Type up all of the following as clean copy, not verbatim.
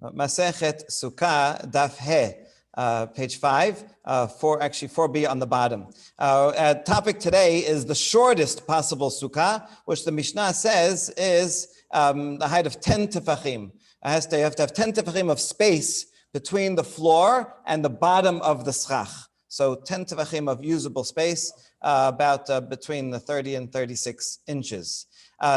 Masechet Sukkah, Daf He, page 5, 4b on the bottom. Topic today is the shortest possible Sukkah, which the Mishnah says is the height of 10 tefachim. You have to have 10 tefachim of space between the floor and the bottom of the schach. So 10 tefachim of usable space, about between the 30 and 36 inches.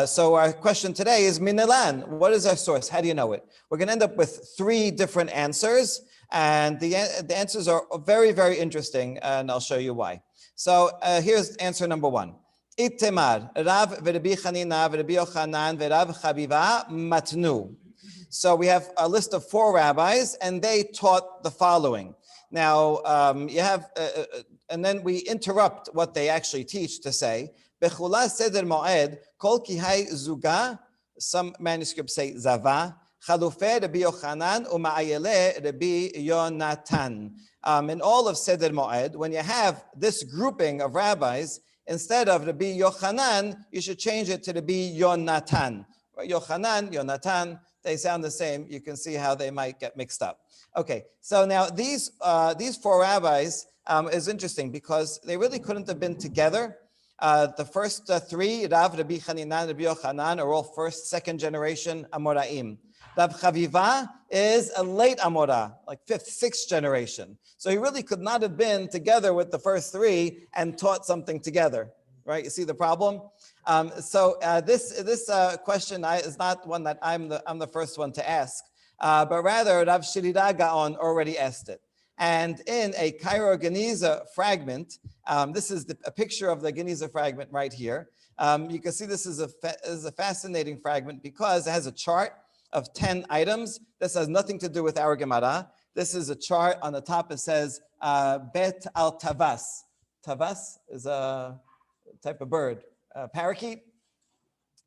So our question today is Minalan. What is our source? How do you know it? We're going to end up with 3 different answers, and the answers are very, very interesting, and I'll show you why. So here's answer number 1. Itemar, Rav v'Rabbi Chanina v'Rabbi Yochanan v'Rav Chaviva matnu. So we have a list of 4 rabbis, and they taught the following. Now, you have, and then we interrupt what they actually teach to say, Bechula seder moed, kol kihai zuga, some manuscripts say zava, chalufe Rabbi Yochanan, uma'ayele Rabbi Yonatan. In all of seder moed, when you have this grouping of rabbis, instead of Rabbi Yochanan, you should change it to Rabbi Yonatan. Yochanan, Yonatan, they sound the same. You can see how they might get mixed up. Okay, so now these 4 rabbis is interesting because they really couldn't have been together. The first 3, Rav, Rabbi Chanina, Rabbi Yochanan, are all first, second generation Amoraim. Rav Chaviva is a late Amora, like 5th, 6th generation. So he really could not have been together with the first 3 and taught something together, right? You see the problem? So this question is not one that I'm the first one to ask, but rather Rav Shirira Gaon already asked it. And in a Cairo Geniza fragment, this is a picture of the Geniza fragment right here. You can see this is a fascinating fragment because it has a chart of 10 items. This has nothing to do with our Gemara. This is a chart. On the top it says Bet al Tavas. Tavas is a type of bird, parakeet.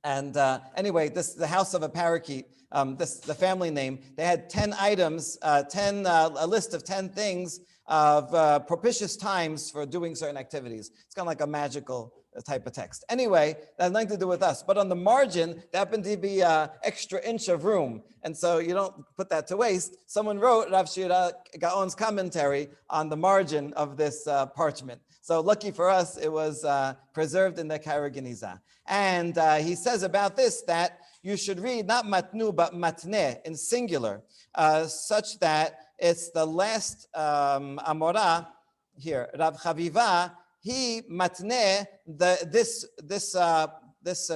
And anyway, the house of a parakeet, the family name, they had 10 items, a list of 10 things of propitious times for doing certain activities. It's kind of like a magical type of text. Anyway, that has nothing to do with us. But on the margin, there happened to be an extra inch of room. And so you don't put that to waste. Someone wrote Rav Shira Gaon's commentary on the margin of this parchment. So lucky for us, it was preserved in the Cairo Geniza. And he says about this that you should read not matnu, but matne in singular, such that it's the last Amora here, Rav Chaviva, he matne this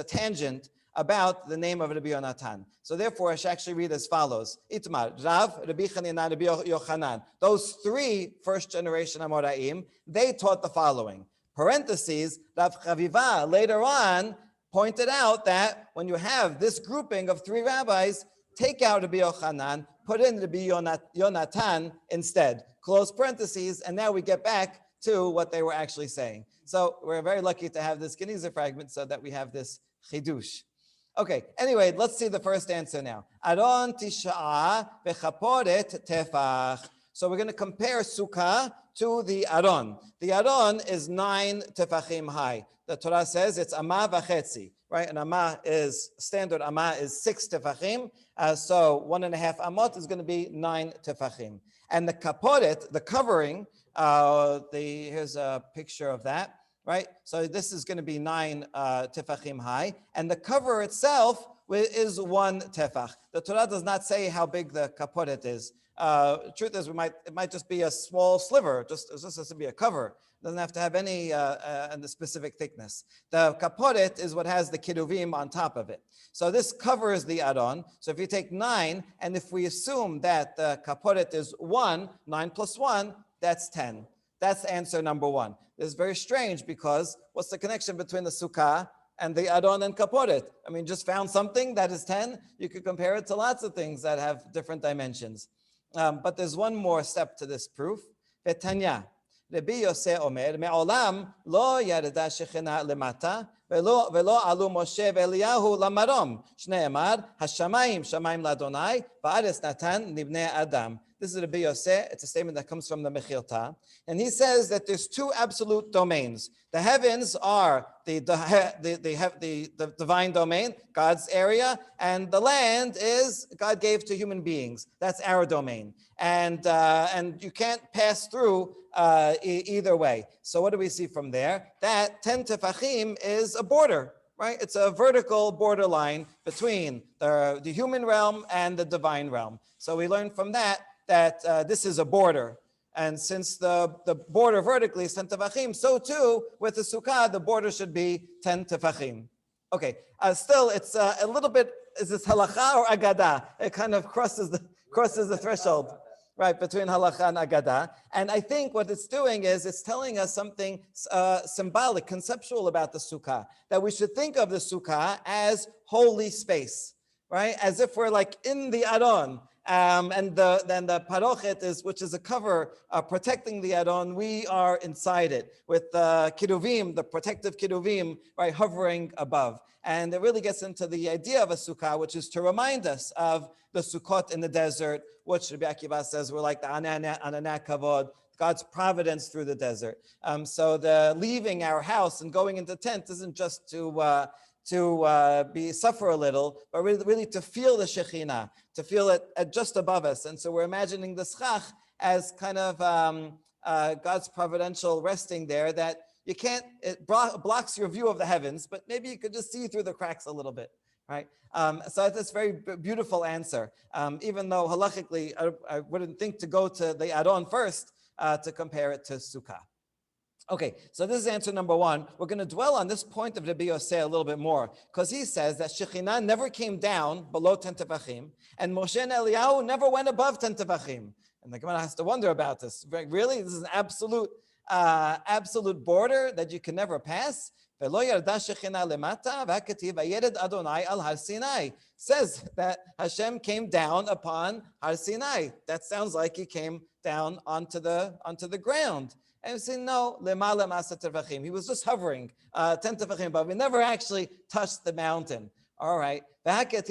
tangent about the name of Rabbi Yonatan. So therefore, I should actually read as follows. Itmar, Rav, Rabbi Chanina, Rabbi Yochanan. Those 3 first generation Amoraim, they taught the following. Parentheses, Rav Chaviva later on pointed out that when you have this grouping of 3 rabbis, take out Rabbi Yochanan, put in Rabbi Yonatan instead. Close parentheses, and now we get back to what they were actually saying. So we're very lucky to have this Geniza fragment so that we have this chidush. Okay, anyway, let's see the first answer now. Aron tisha v'chaporet tefach. So we're going to compare Sukkah to the Aron. The Aron is 9 tefachim high. The Torah says it's amah v'chetzi, right? And amah is, standard amah is 6 tefachim. So 1.5 amot is going to be 9 tefachim. And the kaporet, the covering, here's a picture of that, right? So this is going to be 9 tefachim high. And the cover itself is 1 tefach. The Torah does not say how big the kaporet is. Truth is, it might just be a small sliver, just has to be a cover. It doesn't have to have any the specific thickness. The kaporet is what has the kiruvim on top of it. So this covers the Aron. So if you take 9, and if we assume that the kaporet is 1, 9 plus 1, that's 10. That's answer number 1. This is very strange because what's the connection between the Sukkah and the Aron and kaporet? I mean, just found something that is 10. You could compare it to lots of things that have different dimensions. But there's one more step to this proof. Vetanya, Rabbi Yosef Omer, Me'olam lo yarda shechina lemata, ולא עלו משה ואליהו למרום, שנאמר, השמיים שמיים לאדוני, והארץ נתן לבני אדם. This is Rabbi Yosef. It's a statement that comes from the Mechilta. And he says that there's two absolute domains. The heavens are the divine domain, God's area, and the land is God gave to human beings. That's our domain. And you can't pass through either way. So what do we see from there? That 10 tefachim is a border, right? It's a vertical borderline between the human realm and the divine realm. So we learn from that this is a border. And since the border vertically is 10 tefachim, so too with the Sukkah, the border should be 10 tefachim. Okay, still it's a little bit, is this halacha or agada? It kind of crosses the threshold, right, between halacha and agada. And I think what it's doing is it's telling us something symbolic, conceptual about the Sukkah, that we should think of the Sukkah as holy space, right? As if we're like in the Aron. And then the parochet is, which is a cover protecting the Aron. We are inside it with the kiruvim, the protective kiruvim, right, hovering above. And it really gets into the idea of a sukkah, which is to remind us of the sukkot in the desert, which Rabbi Akiva says were like the ananah kavod, God's providence through the desert. So the leaving our house and going into tent isn't just to suffer a little, but really to feel the Shekhinah, to feel it just above us. And so we're imagining the schach as kind of God's providential resting there, that you can't, it blocks your view of the heavens, but maybe you could just see through the cracks a little bit, right? So that's a very beautiful answer, even though halachically I wouldn't think to go to the Aron first to compare it to Sukkah. Okay, so this is answer number one. We're going to dwell on this point of Rabbi Yosef a little bit more, because he says that Shekhinah never came down below 10 tefachim, and Moshe and Eliyahu never went above 10 tefachim. And the Gemara has to wonder about this. Really? This is an absolute border that you can never pass? Says that Hashem came down upon Har Sinai. That sounds like he came down onto the ground. And we say, no, lemala masa tefachim. He was just hovering 10 tefachim above. He never actually touched the mountain. All right. This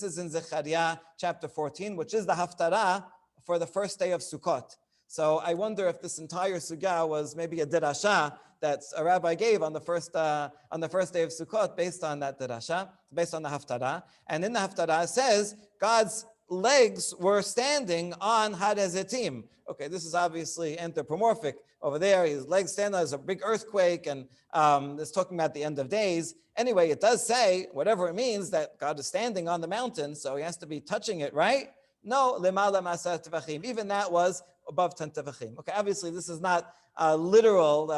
is in Zechariah chapter 14, which is the haftarah for the first day of Sukkot. So I wonder if this entire sugya was maybe a derasha that a rabbi gave on the first day of Sukkot based on that derasha, based on the haftarah. And in the haftarah it says God's legs were standing on Har HaZitim. Okay, this is obviously anthropomorphic. Over there, his legs stand on, there's a big earthquake, and it's talking about the end of days. Anyway, it does say, whatever it means, that God is standing on the mountain, so he has to be touching it, right? No, lemala masa tefachim. Even that was above 10 tefachim. Okay, obviously this is not literal,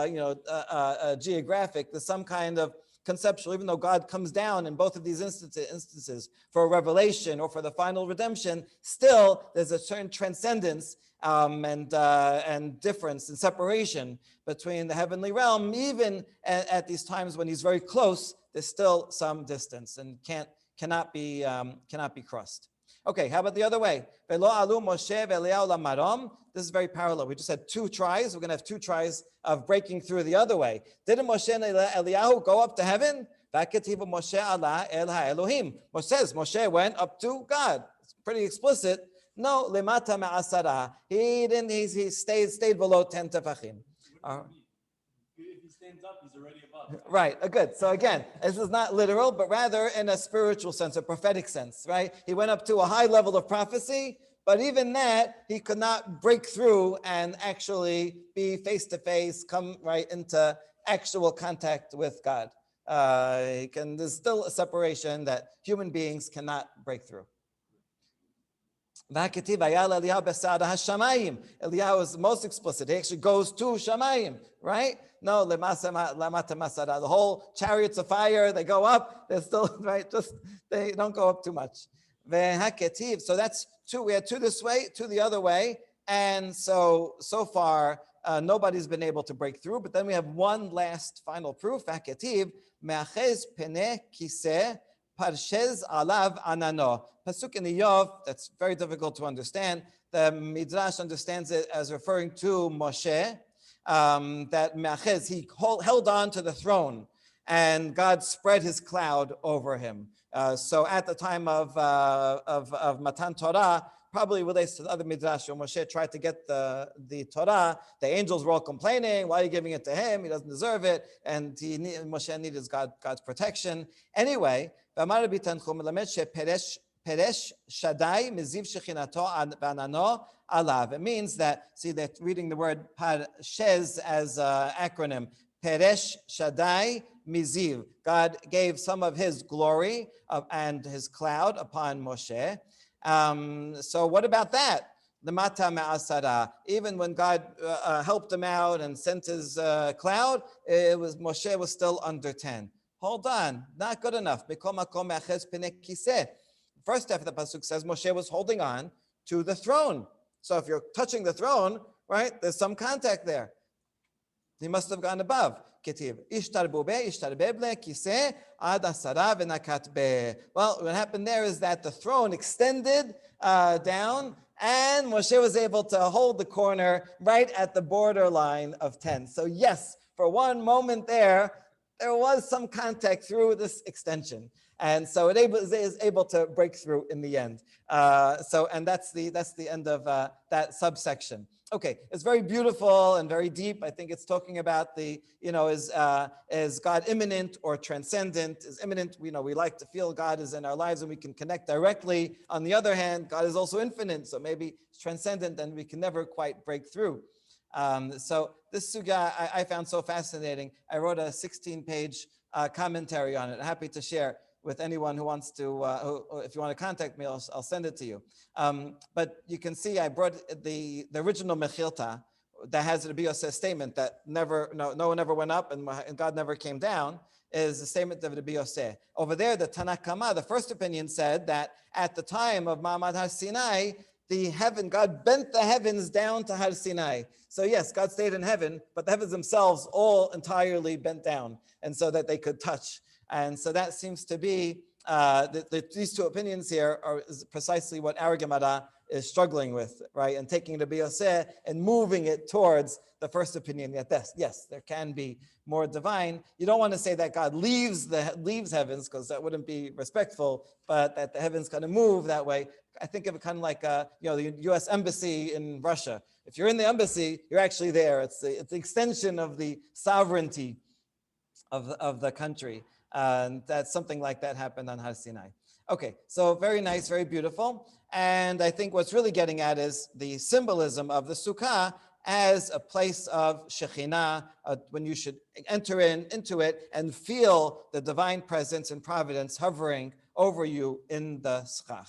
geographic. There's some kind of conceptual, even though God comes down in both of these instances for a revelation or for the final redemption, still there's a certain transcendence and difference and separation between the heavenly realm. Even at these times when he's very close, there's still some distance and cannot be crossed. Okay, how about the other way? This is very parallel. We just had two tries. We're going to have two tries of breaking through the other way. Didn't Moshe and Eliyahu go up to heaven? Moshe says Moshe went up to God. It's pretty explicit. No, lemata ma'asara. He didn't. He stayed below 10 tefachim. If he stands up, he's already above. Right, good. So again, this is not literal, but rather in a spiritual sense, a prophetic sense, right? He went up to a high level of prophecy, but even that, he could not break through and actually be face-to-face, come right into actual contact with God. There's still a separation that human beings cannot break through. Eliyahu is most explicit. He actually goes to Shamayim, right? No, the whole chariots of fire, they go up, they're still, right? They don't go up too much. So that's two. We had two this way, two the other way. And so far, nobody's been able to break through. But then we have one last final proof. Parshez alav anano. Pasuk in the Yov, that's very difficult to understand. The Midrash understands it as referring to Moshe. that Me'achez, he held on to the throne, and God spread his cloud over him. So at the time of Matan Torah, probably relates to the other midrash. When Moshe tried to get the Torah, the angels were all complaining, why are you giving it to him? He doesn't deserve it. And Moshe needed God's protection. Anyway, Peresh Shaddai Miziv Shechinato Banano Alav. It means that, see, they're reading the word Parshez as an acronym. Peresh Shaddai Miziv. God gave some of his glory and his cloud upon Moshe. So what about that? The Mata Ma'asara. Even when God helped him out and sent his cloud, Moshe was still under 10. Hold on, not good enough. First half of the pasuk says Moshe was holding on to the throne. So if you're touching the throne, right, there's some contact there. He must have gone above. Well, what happened there is that the throne extended down, and Moshe was able to hold the corner right at the borderline of 10. So yes, for one moment there was some contact through this extension. And so it is able to break through in the end. And that's the end of that subsection. Okay, it's very beautiful and very deep. I think it's talking about is God immanent or transcendent? Is immanent? We like to feel God is in our lives and we can connect directly. On the other hand, God is also infinite, so maybe it's transcendent and we can never quite break through. So this sugya I found so fascinating. I wrote a 16-page commentary on it. I'm happy to share with anyone who wants to, if you want to contact me, I'll send it to you. But you can see I brought the original Mechilta that has the Rabbi Yosef statement that no one ever went up and God never came down, is the statement of the Rabbi Yosef. Over there, the Tanakh Kama, the first opinion, said that at the time of Ma'amad Har Sinai, God bent the heavens down to Har Sinai. So yes, God stayed in heaven, but the heavens themselves all entirely bent down, and so that they could touch. And so that seems to be, these two opinions here is precisely what our Gemara is struggling with, right? And taking the Biyoseh and moving it towards the first opinion. Yes, there can be more divine. You don't want to say that God leaves heavens, because that wouldn't be respectful, but that the heavens kind of move that way. I think of it kind of like the U.S. embassy in Russia. If you're in the embassy, you're actually there. It's the extension of the sovereignty of the country. That something like that happened on Har Sinai. Okay, so very nice, very beautiful. And I think what's really getting at is the symbolism of the Sukkah as a place of Shekhinah, when you should enter into it and feel the divine presence and providence hovering over you in the Schach.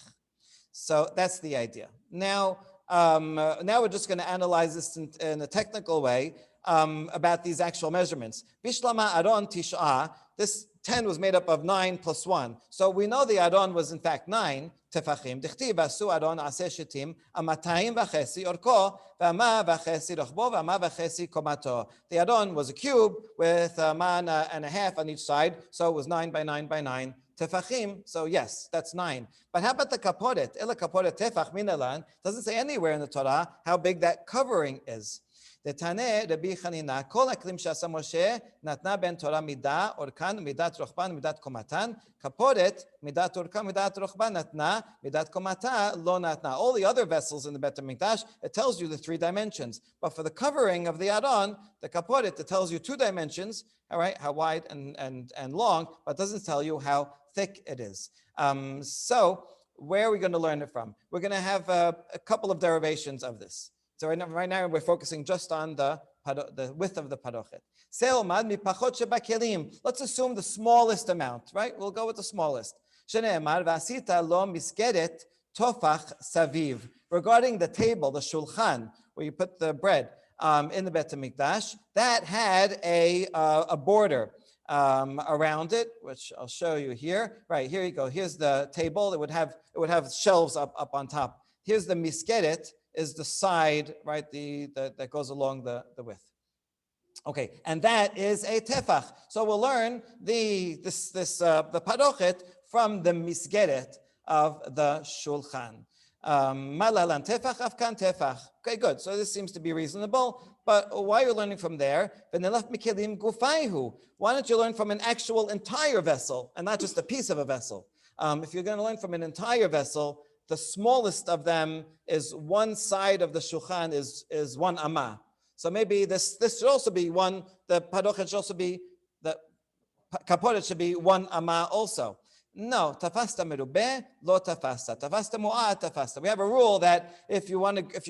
So that's the idea. Now we're just going to analyze this in a technical way about these actual measurements. Bishlama Aron Tish'a, this 10 was made up of 9 plus 1. So we know the Aron was in fact 9 tefachim. Dichtiv asu Aron aseh shetim amatayim v'chesi orko v'ama v'chesi rochbo v'ama v'chesi komato. The Aron was a cube with a man and a half on each side, so it was 9 by 9 by 9 tefachim. So yes, that's 9. But how about the kaporet? Ela kaporet tefach minalan. Doesn't say anywhere in the Torah how big that covering is. The Taneh Rabbi Chanina, Kol Aklim Shasa Moshe, Natna Ben Torah Midah, Orkan, Midat Rochban, Midat Komatan, Kaporet, Midat Orkan, Midat Rochban, Natna, Midat Komata, Lo Natna. All the other vessels in the Bet HaMikdash, it tells you the 3 dimensions. But for the covering of the Aron, the Kaporet, it tells you 2 dimensions, all right, how wide and long, but doesn't tell you how thick it is. So where are we going to learn it from? We're going to have a couple of derivations of this. So right now we're focusing just on the width of the parochet. Let's assume the smallest amount, right? We'll go with the smallest. Regarding the table, the shulchan, where you put the bread in the Bet HaMikdash, that had a border around it, which I'll show you here. Right, here you go. Here's the table. It would have shelves up on top. Here's the miskeret, is the side, right, that goes along the width. Okay, and that is a tefach. So we'll learn the parochet from the misgeret of the shulchan. Malalan tefach, afkan tefach. Okay, good. So this seems to be reasonable. but why are you learning from there? Why don't you learn from an actual entire vessel and not just a piece of a vessel? If you're going to learn from an entire vessel, the smallest of them is one side of the shulchan is one amah. So maybe this should also be one, the padochet should also be, the kaporet should be one amah also. No, tafasta merubeh, lo tafasta. Tafasta mu'at, tafasta. We have a rule that if you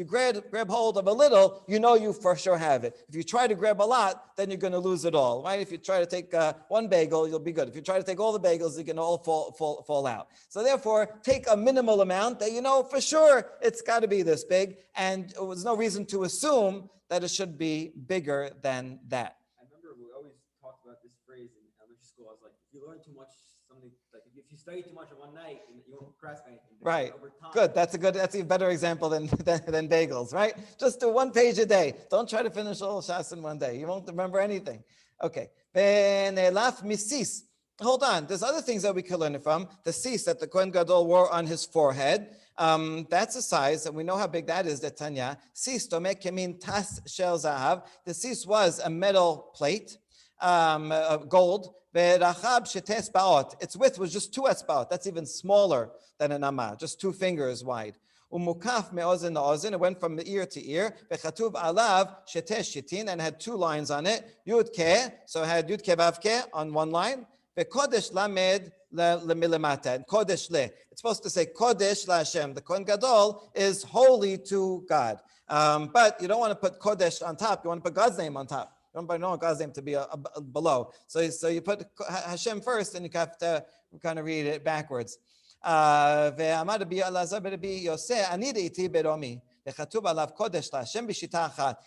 grab hold of a little, you know you for sure have it. If you try to grab a lot, then you're going to lose it all, right? If you try to take one bagel, you'll be good. If you try to take all the bagels, you can all fall out. So therefore, take a minimal amount that you know for sure it's got to be this big, and there's no reason to assume that it should be bigger than that. I remember we always talked about this phrase in elementary school. I was like, if you learn too much, something like if you study too much in one night, you won't procrastinate. Right. Over time. Good. That's a better example than bagels, right? Just do 1 page a day. Don't try to finish all Shas in one day. You won't remember anything. Okay. Misis. Hold on. There's other things that we could learn from. The sis that the Kohen Gadol wore on his forehead. That's a size, and we know how big that is, the Tanya. Sis tomek kemin tas shel zahav. The sis was a metal plate, gold. Its width was just 2 esbaot. That's even smaller than an amah, just 2 fingers wide. Umukaf me'ozen na'ozen. It went from ear to ear. Vechatuv alav shetesh shitin, and had 2 lines on it. Yud ke, so it had yud ke vav ke on one line. Vekodesh lamed lemilamata, and kodesh le. It's supposed to say kodesh la Hashem. The Kohen Gadol is holy to God. But you don't want to put kodesh on top. You want to put God's name on top. You don't want God's name to be below. So you put Hashem first, and you have to kind of read it backwards. It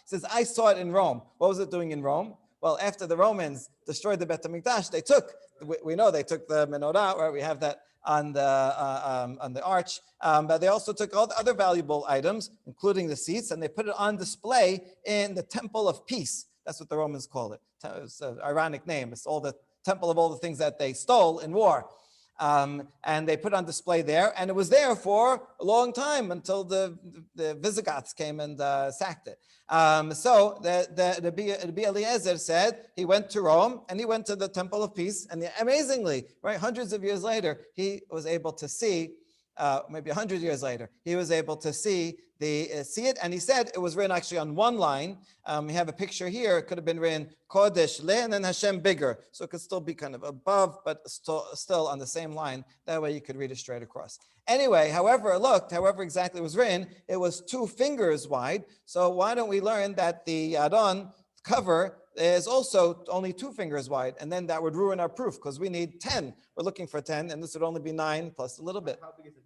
says, I saw it in Rome. What was it doing in Rome? Well, after the Romans destroyed the Bet HaMikdash, we know they took the menorah, right? We have that on the arch, but they also took all the other valuable items, including the seats, and they put it on display in the Temple of Peace. That's what the Romans call it. It's an ironic name. It's all the temple of all the things that they stole in war. And they put on display there, and it was there for a long time until the Visigoths came and sacked it. So the Rabbi Eliezer said he went to Rome and he went to the Temple of Peace, and amazingly, right, hundreds of years later, he was able to see. Maybe 100 years later, he was able to see it, and he said it was written actually on one line. We have a picture here. It could have been written Kodesh Le and then Hashem bigger, so it could still be kind of above, but still on the same line. That way you could read it straight across. Anyway, however exactly it was written, it was 2 fingers wide. So why don't we learn that the Adon cover is also only 2 fingers wide, and then that would ruin our proof because we need 10. We're looking for 10, and this would only be 9 plus a little bit. How big is a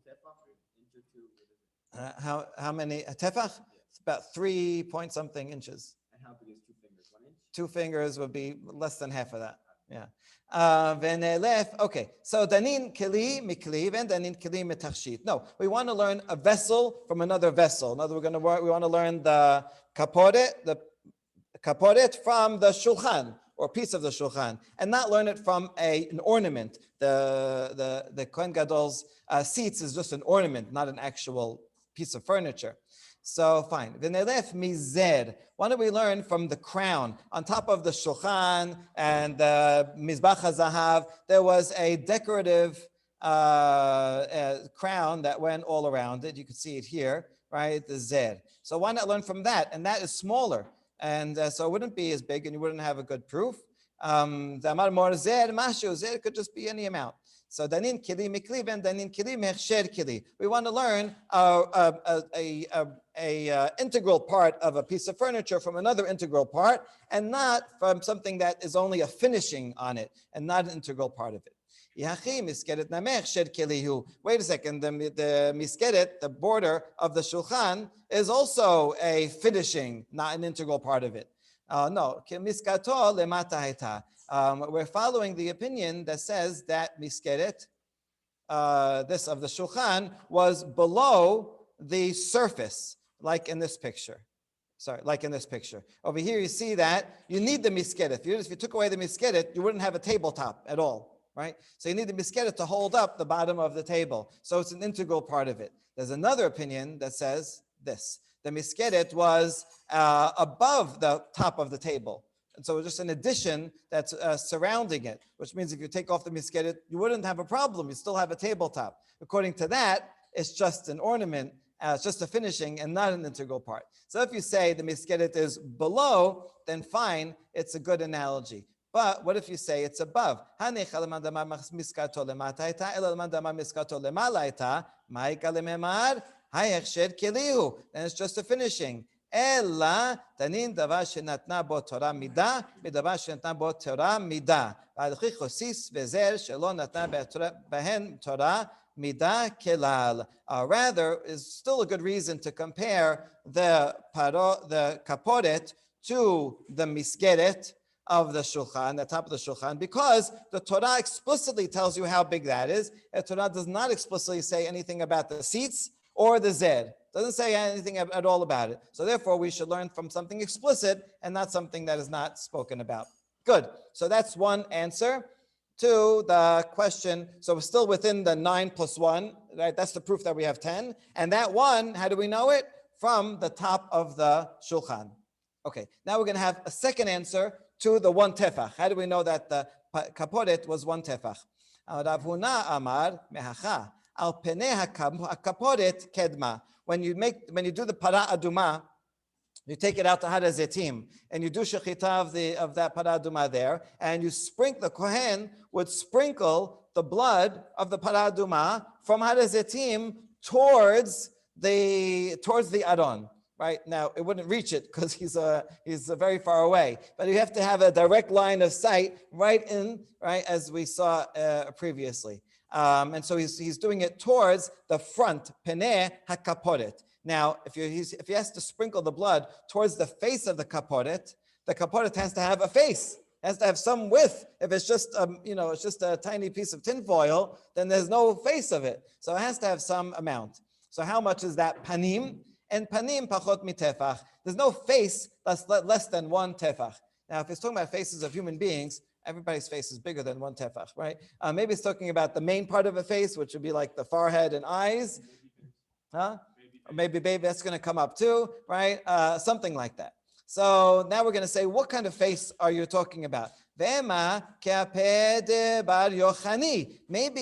tefach? How many? A tefach? It's about 3 point something inches. And how big is 2 fingers? 1 inch? 2 fingers would be less than half of that. Yeah. Okay. So danin keli mikli and danin keli metachshit. No, we want to learn a vessel from another vessel. In other words, we want to learn the kaporet from the shulchan, or piece of the shulchan, and not learn it from an ornament. The Kohen Gadol's seats is just an ornament, not an actual piece of furniture. So fine. V'nelef mizer. Why don't we learn from the crown on top of the shulchan and the mizbach hazahav? There was a decorative crown that went all around it. You can see it here, right? The zer. So why not learn from that? And that is smaller. And so it wouldn't be as big, and you wouldn't have a good proof. The amar mor zer mashu, zer could just be any amount. So danin kili mikli and danin kili mechsher kili. We want to learn a integral part of a piece of furniture from another integral part, and not from something that is only a finishing on it, and not an integral part of it. Wait a second, the miskeret, the border of the shulchan, is also a finishing, not an integral part of it. No, we're following the opinion that says that miskeret, this of the shulchan, was below the surface, like in this picture. Like in this picture. Over here, you see that you need the miskeret. If you took away the miskeret, you wouldn't have a tabletop at all. Right? So you need the miskeret to hold up the bottom of the table. So it's an integral part of it. There's another opinion that says this, the miskeret was above the top of the table. And so just an addition that's surrounding it, which means if you take off the miskeret, you wouldn't have a problem. You still have a tabletop. According to that, it's just an ornament, it's just a finishing and not an integral part. So if you say the miskeret is below, then fine, it's a good analogy. But what if you say it's above? Then it's just a finishing. אלא תנין דבר שנתנה בו תורה מידה, מדבר שנתנה בו תורה מידה. והלכי חוסיס וזר שלא נתנה בהן תורה מידה כלל. Rather, is still a good reason to compare the kaporet to the miskeret of the shulchan, the top of the shulchan, because the Torah explicitly tells you how big that is. The Torah does not explicitly say anything about the seats or the zed. Doesn't say anything at all about it. So therefore, we should learn from something explicit and not something that is not spoken about. Good. So that's one answer to the question. So we're still within the 9 plus 1, right? That's the proof that we have 10. And that 1, how do we know it? From the top of the shulchan. Okay, now we're going to have a second answer to the 1 tefach. How do we know that the kaporet was 1 tefach? Rav Huna amar mehacha al penei kaporet kedma. When you do the para aduma, you take it out to Har HaZeitim, and you do shechita of that para aduma there, and you sprinkle, the kohen would sprinkle the blood of the para aduma from Har HaZeitim towards the aron. Right now, it wouldn't reach it because he's very far away. But you have to have a direct line of sight right as we saw previously. And so he's doing it towards the front, peneh hakaporet. Now, if he has to sprinkle the blood towards the face of the kaporet has to have a face. It has to have some width. If it's just it's just a tiny piece of tinfoil, then there's no face of it. So it has to have some amount. So how much is that panim? And panim pachot mitefach. There's no face that's less than 1 tefach. Now, if it's talking about faces of human beings, everybody's face is bigger than 1 tefach, right? Maybe it's talking about the main part of a face, which would be like the forehead and eyes. Huh? Or maybe baby, that's going to come up too, right? Something like that. So now we're going to say, what kind of face are you talking about? Maybe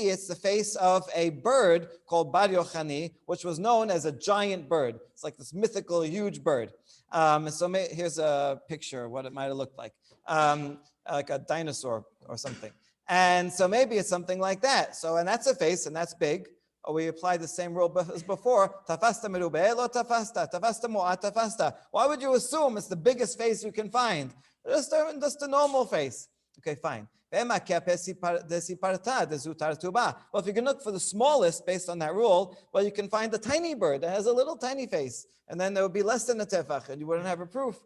it's the face of a bird called Bar Yochani, which was known as a giant bird. It's like this mythical, huge bird. Here's a picture of what it might have looked like a dinosaur or something. And so maybe it's something like that. So, and that's a face, and that's big. We apply the same rule as before. Tafasta merubeh lo tafasta, tafasta mu'at tafasta. Why would you assume it's the biggest face you can find? Just a normal face. Okay, fine. Well, if you can look for the smallest based on that rule, well, you can find a tiny bird that has a little tiny face, and then there would be less than a tefach, and you wouldn't have a proof.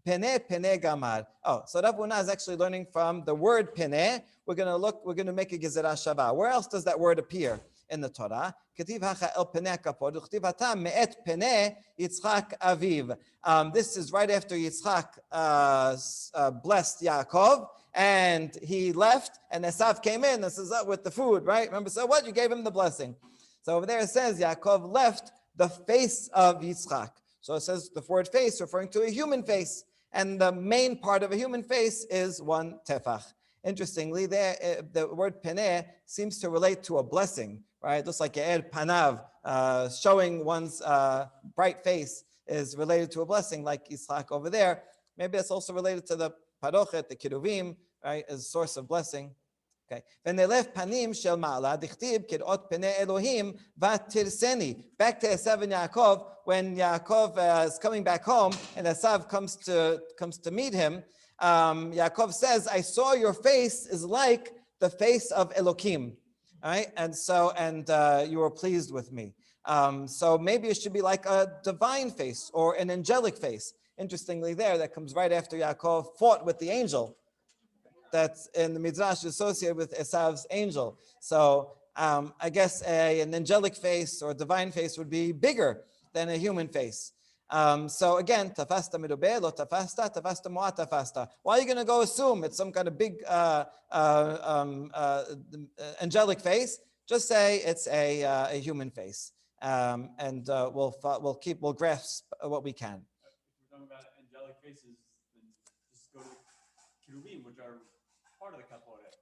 Pene gamar. Oh, so Rav Huna is actually learning from the word pene. We're going to make a gezerah shava. Where else does that word appear in the Torah? This is right after Yitzchak blessed Yaakov, and he left, and Esav came in and says, with the food, right? Remember, so what? You gave him the blessing. So over there it says Yaakov left the face of Yitzchak. So it says the word face referring to a human face. And the main part of a human face is 1 tefach. Interestingly, the word peneh seems to relate to a blessing, right? Just like E'er Panav, showing one's bright face is related to a blessing, like Yitzchak over there. Maybe it's also related to the parochet, the kiruvim, right, as a source of blessing. Okay. V'nelef panim shel ma'ala dichtib kirot penei Elohim v'tirseni. Back to Esav and Yaakov, when Yaakov is coming back home and Esav comes to meet him, Yaakov says, "I saw your face is like the face of Elohim." All right, and you were pleased with me. So maybe it should be like a divine face or an angelic face. Interestingly, that comes right after Yaakov fought with the angel. That's in the Midrash associated with Esav's angel. So I guess an angelic face or a divine face would be bigger than a human face. So again, tafasta merubeh lo tafasta, tafasta mu'at tafasta. Why are you going to go assume it's some kind of big angelic face? Just say it's a human face. we'll grasp what we can. If we're talking about angelic faces, then just go to the cherubim, which are part of the kaporet,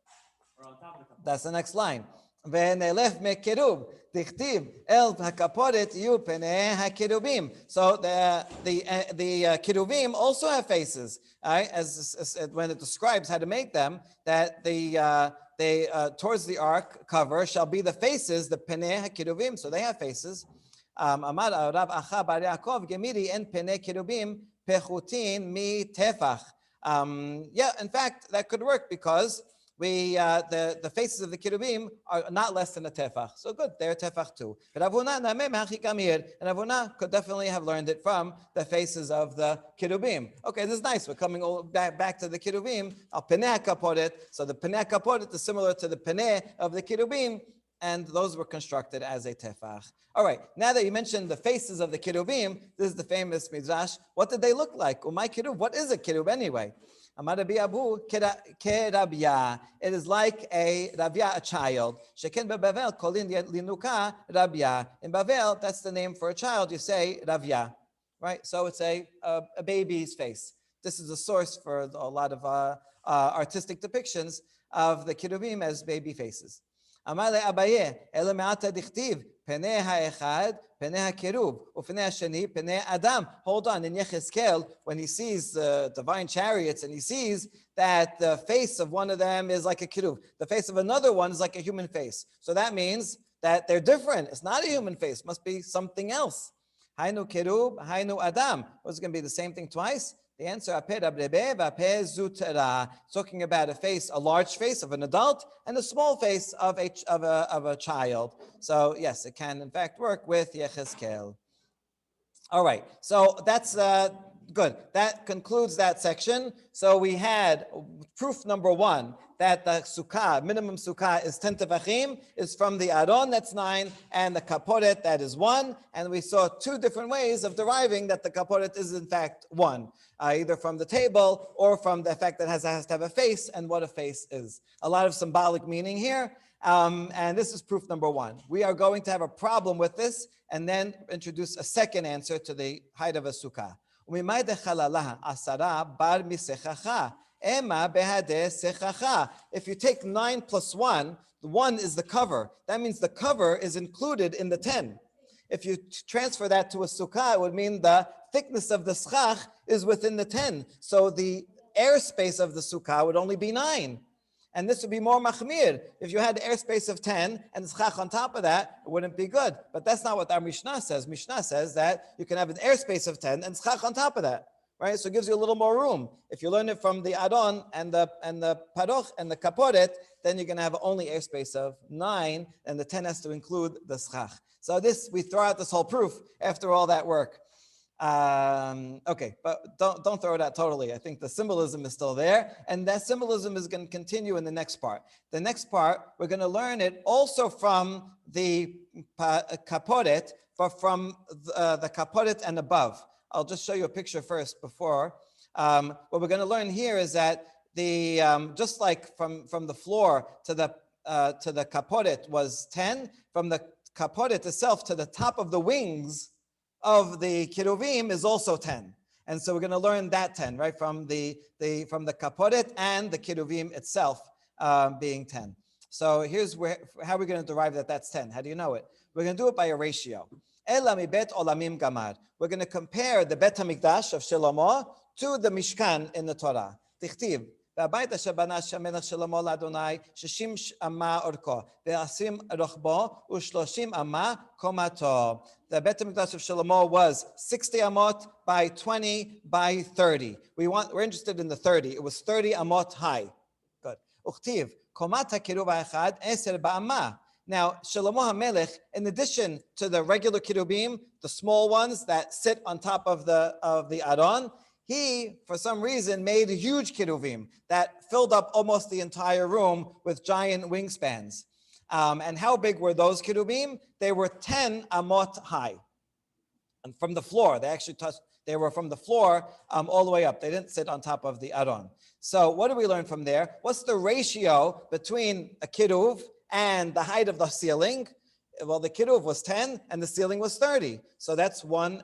or on top of the kaporet. That's the next line. ונלך מכירוב, דכתיב אל הכפורת יהיו פני הכירובים. So the cherubim also have faces, right? As when it describes how to make them, that they towards the ark cover shall be the faces, the pene hakiruvim, so they have faces. Amar Rav Acha bar Yaakov gemiri en pene kirubim pechutin mi tefach. Yeah, in fact, that could work because the faces of the cherubim are not less than a tefach. So good, they're tefach too. But Avuna nameh me'achikamir, and Avuna could definitely have learned it from the faces of the cherubim. Okay, this is nice. We're coming back to the cherubim. Al peneh kaporet. So the peneh kaporet is similar to the peneh of the cherubim, and those were constructed as a tefach. All right, now that you mentioned the faces of the cherubim, this is the famous midrash. What did they look like? Umay kirub. What is a cherub anyway? Amar Rabbi Abu kerabya. It is like a rabya, a child. Sheken beBavel kolin linuka rabya. In Bavel, that's the name for a child. You say rabya, right? So it's a baby's face. This is a source for a lot of artistic depictions of the cherubim as baby faces. Amar le Abaye, ele me'ata dichtiv, penei ha'echad, penei ha'kerub, u'penei ha'sheni, penei Adam. Hold on, in Yechezkel, when he sees divine chariots and he sees that the face of one of them is like a kerub, the face of another one is like a human face. So that means that they're different. It's not a human face, it must be something else. Hainu kerub, hainu Adam. Was it going to be the same thing twice? The answer, talking about a face, a large face of an adult, and a small face of a child. So yes, it can in fact work with Yechezkel. All right, so that's good. That concludes that section. So we had proof number one, that the sukkah, minimum sukkah is 10 tefachim, is from the aron, that's 9, and the kaporet, that is 1. And we saw two different ways of deriving that the kaporet is in fact 1, either from the table or from the fact that it has to have a face and what a face is. A lot of symbolic meaning here. And this is proof number 1. We are going to have a problem with this and then introduce a second answer to the height of a sukkah. If you take 9 plus 1, the 1 is the cover. That means the cover is included in the 10. If you transfer that to a sukkah, it would mean the thickness of the schach is within the 10. So the airspace of the sukkah would only be 9. And this would be more machmir. If you had the airspace of 10 and the schach on top of that, it wouldn't be good. But that's not what our Mishnah says. Mishnah says that you can have an airspace of 10 and schach on top of that. Right, so it gives you a little more room. If you learn it from the aron and the paroch and the kaporet, then you're going to have only airspace of 9, and the 10 has to include the schach. So this, we throw out this whole proof after all that work. Okay, but don't throw it out totally. I think the symbolism is still there, and that symbolism is going to continue in the next part. The next part, we're going to learn it also from the kaporet, but from the kaporet and above. I'll just show you a picture first before. What we're going to learn here is that the just like from the floor to the kaporet was 10, from the kaporet itself to the top of the wings of the cheruvim is also 10. And so we're going to learn that 10, right, from the kaporet and the cheruvim itself being 10. So here's how we're going to derive that that's 10. How do you know it? We're going to do it by a ratio. We're going to compare the Bet HaMikdash of Shlomo to the Mishkan in the Torah. Tichtiv, והבית אשר בנה המלך שלמה לאדוני 60 אמה אורכו, ו20 רוחבו, ו30 אמה קומתו. The Bet HaMikdash of Shlomo was 60 amot by 20 by 30. We're interested in the 30. It was 30 amot high. Good. וכתיב, קומת הקירוב האחד 10 באמה. Now, Shlomo HaMelech, in addition to the regular kirubim, the small ones that sit on top of the aron, he, for some reason, made huge kiruvim that filled up almost the entire room with giant wingspans. And how big were those kirubim? They were 10 amot high. And from the floor, they were from the floor all the way up. They didn't sit on top of the aron. So what do we learn from there? What's the ratio between a kiruv and the height of the ceiling? Well, the kiruv was 10 and the ceiling was 30. So that's 1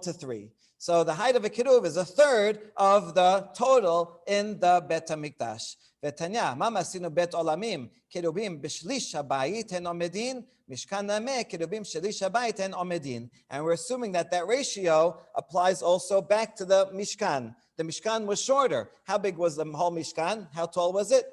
to 3. So the height of a kiruv is a third of the total in the Bet HaMikdash. ותניא, מה עשינו בית עולמים? קירובים בשליש הבית הן עומדין, משכן נמה, קירובים שליש הבית הן עומדין. And we're assuming that that ratio applies also back to the Mishkan. The Mishkan was shorter. How big was the whole Mishkan? How tall was it?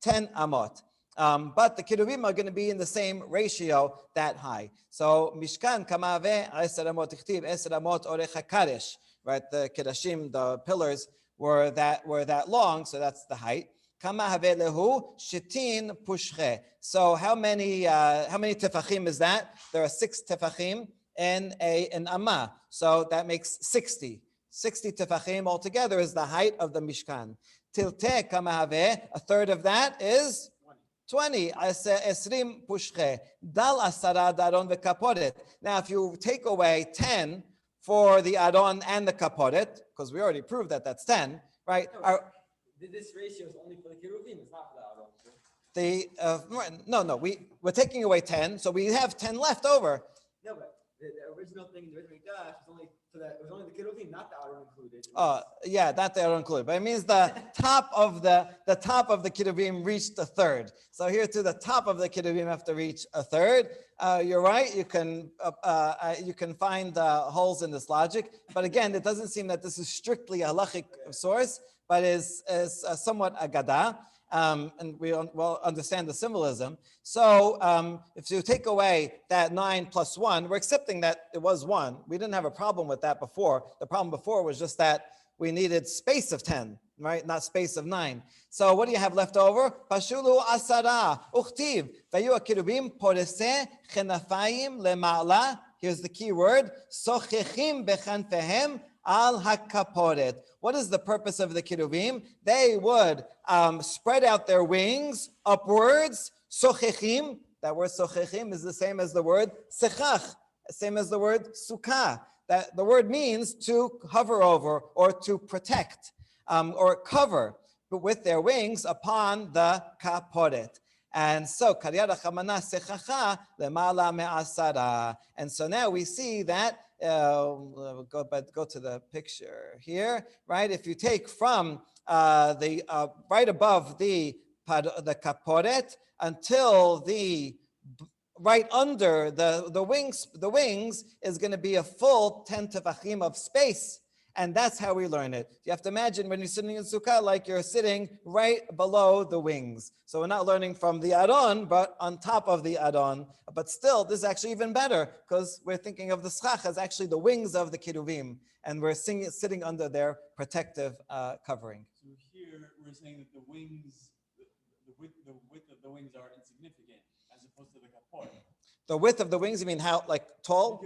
10 amot. But the Kiruvim are going to be in the same ratio that high. So Mishkan kamave 10 amot ichtiv 10 amot orech hakaresh. Right, the Kedashim, the pillars were that long, so that's the height. Kama have lehu shitin pushche. So how many tefachim is that? There are 6 tefachim in an amma. So that makes 60. 60 tefachim altogether is the height of the Mishkan. Tilte kama have, a third of that is 20. Esrim pushche. Dal asara daron vekaporet. Now if you take away 10 for the adon and the kaporet, because we already proved that that's 10, right? This ratio is only for the Kiruvim, it's not for the Adon. We're taking away 10, so we have 10 left over. No, but the original thing in the original Mikdash it was only the Kiruvim, not the Adon included. Yeah, not the Adon included, but it means the top of the Kiruvim reached a third. So here too, the top of the Kiruvim have to reach a third. You're right. You can find holes in this logic, but again, it doesn't seem that this is strictly a halachic source, but is somewhat agada, and we will understand the symbolism. So if you take away that 9 plus 1, we're accepting that it was 1. We didn't have a problem with that before. The problem before was just that we needed space of 10, right? Not space of 9. So what do you have left over? Pashulu asara uchtiv vayu kirubim porese chenafayim lema'ala. Here's the key word: sochechim bechanfehem al hakaporet. What is the purpose of the kiruvim? They would spread out their wings upwards. Sochechim. That word sochechim is the same as the word sechach, same as the word sukkah. That the word means to hover over or to protect or cover, but with their wings upon the kaporet. And so, and so now we see that, go to the picture here, right? If you take from right above the kaporet until the right under the wings is going to be a full 10 tefachim of space. And that's how we learn it. You have to imagine when you're sitting in Sukkah, like you're sitting right below the wings. So we're not learning from the Adon, but on top of the Adon. But still, this is actually even better, because we're thinking of the Schach as actually the wings of the Kiruvim, and we're sitting under their protective covering. So here, we're saying that the wings, the width of the wings are insignificant, as opposed to the kapor. The width of the wings, you mean how, like, tall?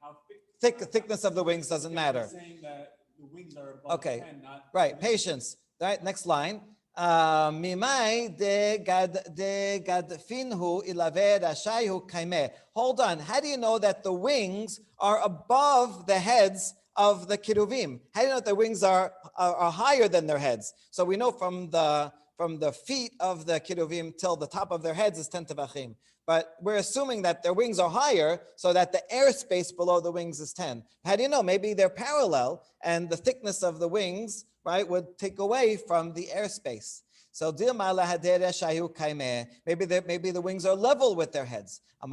How Thickness of the wings doesn't matter. Saying that the wings are above 10, not right. Patience. Right. Next line. Mimai de gadfinhu ilave rashayhu kaime. Hold on. How do you know that the wings are above the heads of the kiruvim? How do you know that the wings are higher than their heads? So we know from the feet of the kiruvim till the top of their heads is 10 tefachim. But we're assuming that their wings are higher, so that the airspace below the wings is 10. How do you know? Maybe they're parallel, and the thickness of the wings, right, would take away from the airspace. So maybe the wings are level with their heads. It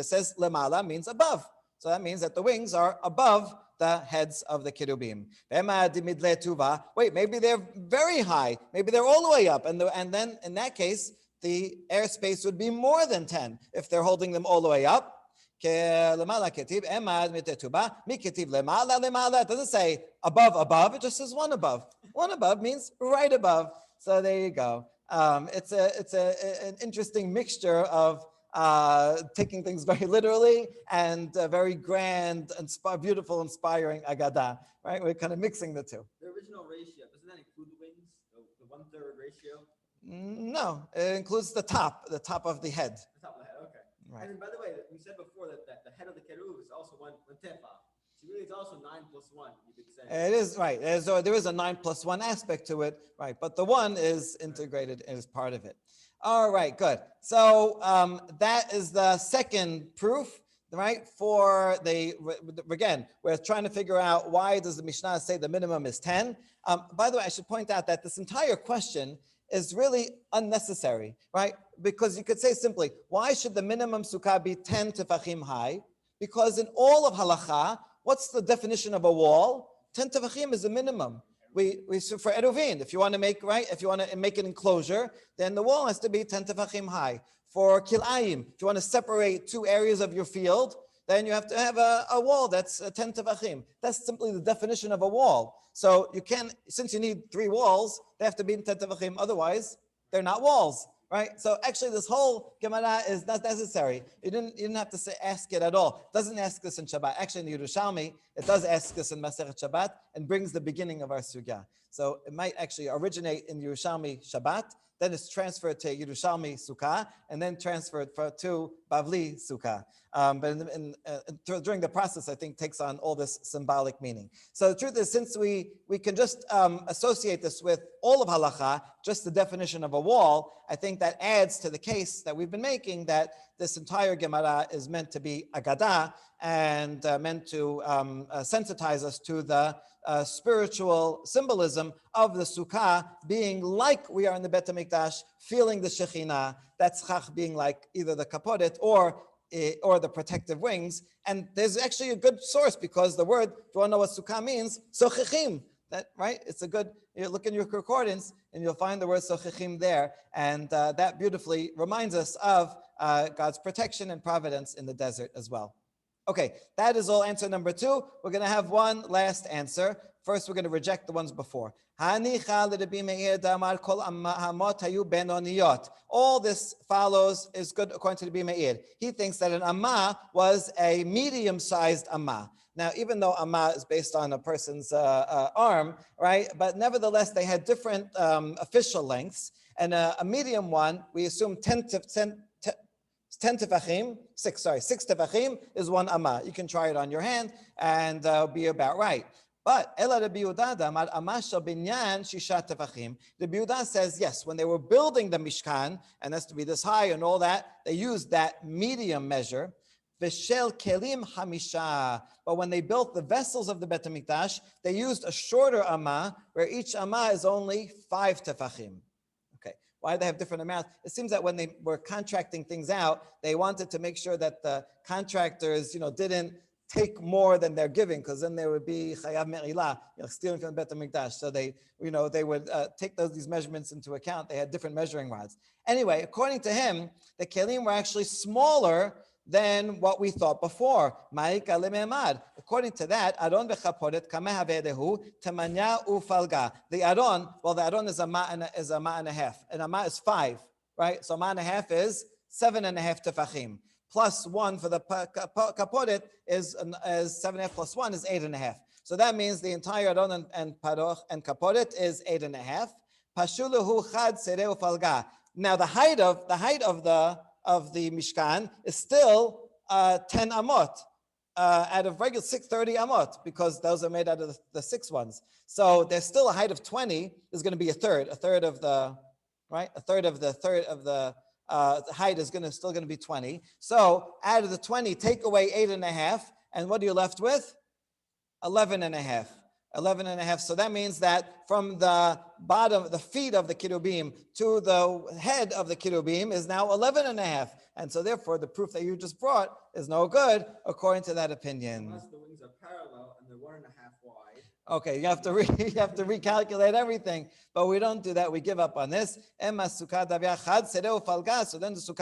says lemala means above. So that means that the wings are above the heads of the kirubim. Wait, maybe they're very high. Maybe they're all the way up. And then in that case, the airspace would be more than 10 if they're holding them all the way up. It doesn't say above, it just says one above. One above means right above. So there you go. It's an interesting mixture of taking things very literally and very grand, beautiful, inspiring agada. Right? We're kind of mixing the two. The original ratio, doesn't that include the wings? The 1/3 ratio? No, it includes the top of the head. The top of the head, okay. Right. And by the way, we said before that the head of the keruv is also one tefa. really, it's also 9 plus 1, you could say. It is right. There is a 9+1 aspect to it, right? But the 1 is integrated as part of it. All right, good. So that is the second proof, right? Again, we're trying to figure out why does the Mishnah say the minimum is 10. By the way, I should point out that this entire question is really unnecessary, right? Because you could say simply, why should the minimum sukkah be 10 tefachim high? Because in all of halacha, what's the definition of a wall? 10 tefachim is the minimum. We for eruvin, if you want to make an enclosure, then the wall has to be 10 tefachim high. For kilayim, if you want to separate two areas of your field, then you have to have a wall that's 10 tefachim. That's simply the definition of a wall. So you can, since you need 3 walls, they have to be 10 tefachim. Otherwise, they're not walls, right? So actually, this whole Gemara is not necessary. You didn't have to ask it at all. It doesn't ask this in Shabbat. Actually, in Yerushalmi, it does ask this in Masechet Shabbat and brings the beginning of our sugya. So it might actually originate in Yerushalmi Shabbat, then it's transferred to Yerushalmi Sukkah, and then transferred to Bavli Sukkah. But during the process, I think takes on all this symbolic meaning. So the truth is, since we can just associate this with all of halacha, just the definition of a wall, I think that adds to the case that we've been making that this entire Gemara is meant to be agada and meant to sensitize us to the spiritual symbolism of the Sukkah being like we are in the Bet HaMikdash, feeling the Shekhinah, that Tzchach being like either the kapodet or the protective wings. And there's actually a good source because the word, if you want to know what Sukkah means, sochichim, that, right? It's a good, you look in your concordance and you'll find the word sochichim there. And that beautifully reminds us of God's protection and providence in the desert as well. Okay, that is all answer number 2. We're going to have one last answer. First, we're going to reject the ones before. All this follows is good according to the Meir. He thinks that an amma was a medium-sized amma. Now, even though amma is based on a person's arm, right? But nevertheless, they had different official lengths. And a medium one, we assume 10 tefachim, 6 tefachim is 1 amma. You can try it on your hand and be about right. But Rabbi Yehuda says, yes, when they were building the Mishkan, and that's to be this high and all that, they used that medium measure. V'shel kelim hamisha. But when they built the vessels of the Bet HaMikdash, they used a shorter amma, where each amma is only 5 tefachim. Why do they have different amounts? It seems that when they were contracting things out, they wanted to make sure that the contractors, didn't take more than they're giving, because then there would be chayav me'ilah, stealing from the Bet HaMikdash. So they would take these measurements into account. They had different measuring rods. Anyway, according to him, the kelim were actually smaller than what we thought before. According to that, Aron v'chaporet kameh havedehu temanya ufalga. The Aron is a ma and a half, and a ma is 5, right? So a ma and a half is 7.5 tefachim. Plus 1 for the kaporet is 7.5 plus 1 is 8.5. So that means the entire Aron and paroch and kaporet is 8.5. Pashuluhu chad sereu falga. Now the height of the Mishkan is still 10 amot out of regular 630 amot, because those are made out of the 6 ones. So there's still a height of 20 is going to be a third of the height is still going to be 20. So out of the 20, take away 8.5, and what are you left with? 11.5. 11.5. So that means that from the bottom, the feet of the kerubim to the head of the kerubim is now 11.5. And so therefore, the proof that you just brought is no good, according to that opinion. Unless the wings are parallel and they're 1.5 wide. Okay, you have to recalculate everything, but we don't do that. We give up on this. So then the sukkah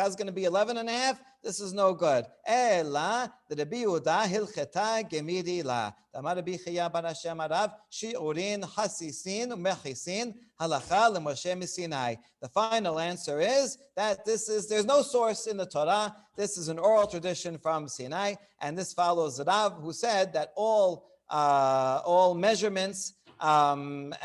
is going to be 11.5. This is no good. Ela the Rabbi Yehuda hilcheta gemidi la. Damar Rabbi Chiya bar Hashem arav shiurin hasisin mechisin halacha leMoshe miSinai. The final answer is that there's no source in the Torah. This is an oral tradition from Sinai, and this follows Rav, who said that all measurements and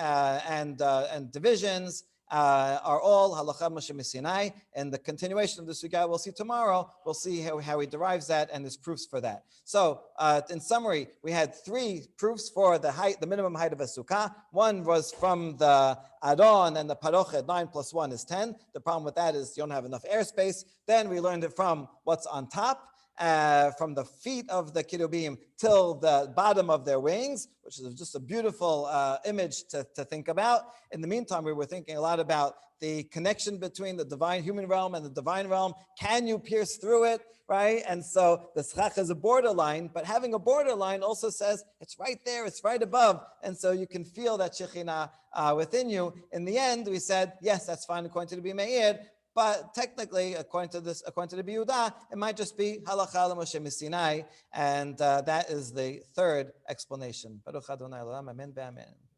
divisions are all halacha Moshe Sinai. And the continuation of the Sukkah we'll see tomorrow. We'll see how he derives that and his proofs for that. So in summary, we had 3 proofs for the height, the minimum height of a Sukkah. One was from the Aron and the Parochet, 9 plus 1 is 10. The problem with that is you don't have enough airspace. Then we learned it from what's on top. From the feet of the Kirubim till the bottom of their wings, which is just a beautiful image to think about. In the meantime, we were thinking a lot about the connection between the divine human realm and the divine realm. Can you pierce through it, right? And so the schach is a borderline, but having a borderline also says it's right there, it's right above. And so you can feel that Shekhinah within you. In the end, we said, yes, that's fine according to the Meir. But technically, according to the Yehuda, it might just be halacha Moshe Sinai, and that is the third explanation. Baruch Adonai Olam, amen, amen.